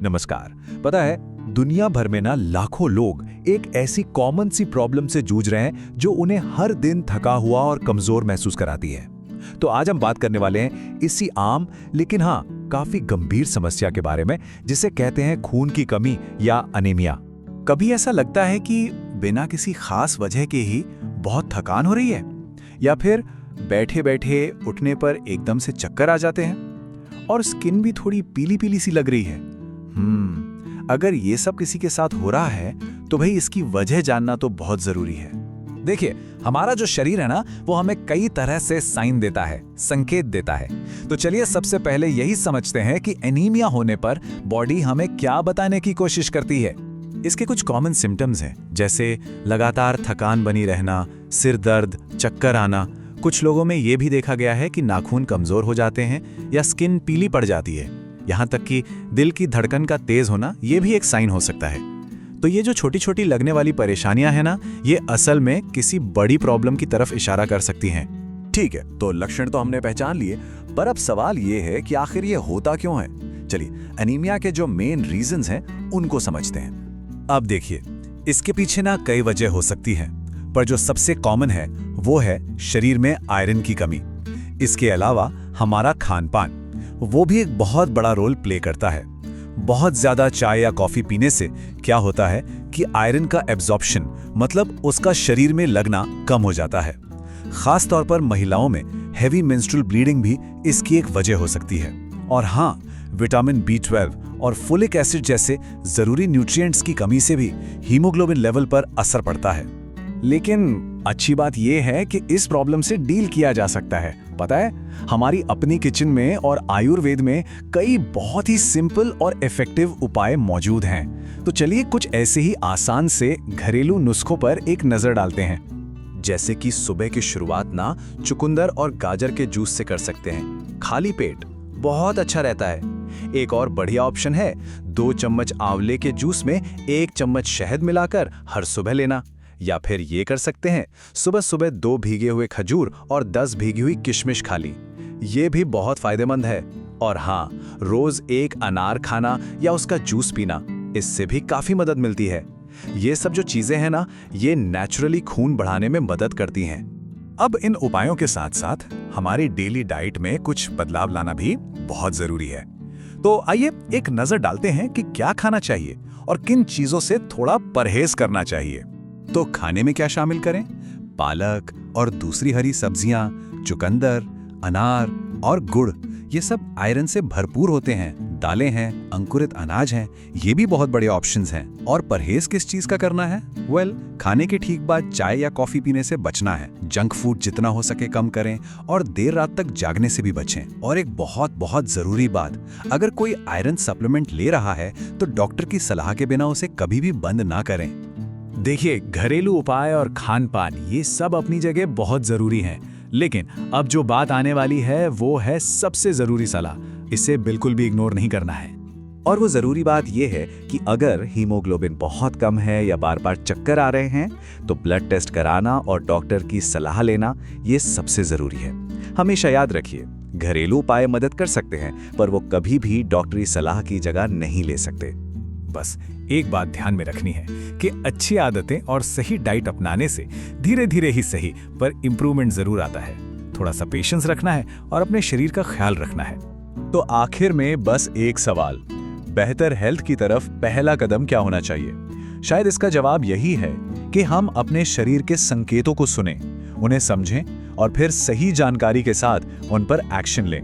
नमस्कार। पता है, दुनिया भर में ना लाखों लोग एक ऐसी कॉमन सी प्रॉब्लम से जूझ रहे हैं जो उन्हें हर दिन थका हुआ और कमजोर महसूस कराती है। तो आज हम बात करने वाले हैं इसी आम लेकिन हाँ काफी गंभीर समस्या के बारे में, जिसे कहते हैं खून की कमी या अनीमिया। कभी ऐसा लगता है कि बिना किसी खास वजह के ही बहुत थकान हो रही है, या फिर बैठे बैठे उठने पर एकदम से चक्कर आ जाते हैं और स्किन भी थोड़ी पीली पीली सी लग रही है। अगर ये सब किसी के साथ हो रहा है तो भाई इसकी वजह जानना तो बहुत जरूरी है। देखिए, हमारा जो शरीर है ना, वो हमें कई तरह से साइन देता है, संकेत देता है। तो चलिए सबसे पहले यही समझते हैं कि एनीमिया होने पर बॉडी हमें क्या बताने की कोशिश करती है। इसके कुछ कॉमन सिम्टम्स हैं, जैसे लगातार थकान बनी रहना, सिर दर्द, चक्कर आना। कुछ लोगों में ये भी देखा गया है कि नाखून कमजोर हो जाते हैं या स्किन पीली पड़ जाती है। यहाँ तक कि दिल की धड़कन का तेज होना ये भी एक साइन हो सकता है। तो ये जो छोटी छोटी लगने वाली परेशानियां हैं ना, ये असल में किसी बड़ी प्रॉब्लम की तरफ इशारा कर सकती हैं। ठीक है, तो लक्षण तो हमने पहचान लिए, पर अब सवाल ये है कि आखिर ये होता क्यों है। चलिए एनीमिया के जो मेन रीजंस हैं उनको समझते हैं। अब देखिए, इसके पीछे ना कई वजह हो सकती हैं, पर जो सबसे कॉमन है वो है शरीर में आयरन की कमी। इसके अलावा हमारा खान पान, वो भी एक बहुत बड़ा रोल प्ले करता है। बहुत ज्यादा चाय या कॉफी पीने से क्या होता है कि आयरन का एब्जॉर्प्शन, मतलब उसका शरीर में लगना, कम हो जाता है। खास तौर पर महिलाओं में हेवी मेंस्ट्रुअल ब्लीडिंग भी इसकी एक वजह हो सकती है। और हाँ, विटामिन B12 और फोलिक एसिड जैसे जरूरी न्यूट्रिएंट्स की कमी से भी हीमोग्लोबिन लेवल पर असर पड़ता है। लेकिन अच्छी बात यह है कि इस प्रॉब्लम से डील किया जा सकता है। पता है, हमारी अपनी किचन में और आयुर्वेद में कई बहुत ही सिंपल और इफेक्टिव उपाय मौजूद हैं। तो चलिए कुछ ऐसे ही आसान से घरेलू नुस्खों पर एक नजर डालते हैं। जैसे कि सुबह की शुरुआत ना चुकंदर और गाजर के जूस से कर सकते हैं। खाली पेट बहुत अच्छा रहता है। एक और बढ़िया ऑप्शन है 2 चम्मच आंवले के जूस में 1 चम्मच शहद मिलाकर हर सुबह लेना। या फिर ये कर सकते हैं, सुबह सुबह 2 भीगे हुए खजूर और 10 भीगी हुई किशमिश खा ली। ये भी बहुत फायदेमंद है। और हाँ, रोज 1 अनार खाना या उसका जूस पीना, इससे भी काफी मदद मिलती है। ये सब जो चीजें हैं ना, ये नेचुरली खून बढ़ाने में मदद करती हैं। अब इन उपायों के साथ साथ हमारी डेली डाइट में कुछ बदलाव लाना भी बहुत जरूरी है। तो आइए एक नजर डालते हैं कि क्या खाना चाहिए और किन चीजों से थोड़ा परहेज करना चाहिए। तो खाने में क्या शामिल करें? पालक और दूसरी हरी सब्जियां, चुकंदर, अनार और गुड़, ये सब आयरन से भरपूर होते हैं। दालें हैं, अंकुरित अनाज हैं, ये भी बहुत बड़े ऑप्शंस हैं। और परहेज किस चीज का करना है? खाने के ठीक बाद चाय या कॉफी पीने से बचना है। जंक फूड जितना हो सके कम करें और देर रात तक जागने से भी बचें। और एक बहुत बहुत जरूरी बात, अगर कोई आयरन सप्लीमेंट ले रहा है तो डॉक्टर की सलाह के बिना उसे कभी भी बंद ना करें। देखिए, घरेलू उपाय और खान पान ये सब अपनी जगह बहुत जरूरी हैं, लेकिन अब जो बात आने वाली है वो है सबसे जरूरी सलाह। इसे बिल्कुल भी इग्नोर नहीं करना है। और वो जरूरी बात ये है कि अगर हीमोग्लोबिन बहुत कम है या बार बार चक्कर आ रहे हैं तो ब्लड टेस्ट कराना और डॉक्टर की सलाह लेना ये सबसे जरूरी है। हमेशा याद रखिए, घरेलू उपाय मदद कर सकते हैं, पर वो कभी भी डॉक्टरी सलाह की जगह नहीं ले सकते। बस एक बात ध्यान में रखनी है कि अच्छी आदतें और सही डाइट अपनाने से धीरे धीरे ही सही पर इंप्रूवमेंट जरूर आता है। थोड़ा सा पेशेंस रखना है और अपने शरीर का ख्याल रखना है। तो आखिर में बस एक सवाल, बेहतर हेल्थ की तरफ पहला कदम क्या होना चाहिए? शायद इसका जवाब यही है कि हम अपने शरीर के संकेतों को सुनें, उन्हें समझें और फिर सही जानकारी के साथ उन पर एक्शन लें।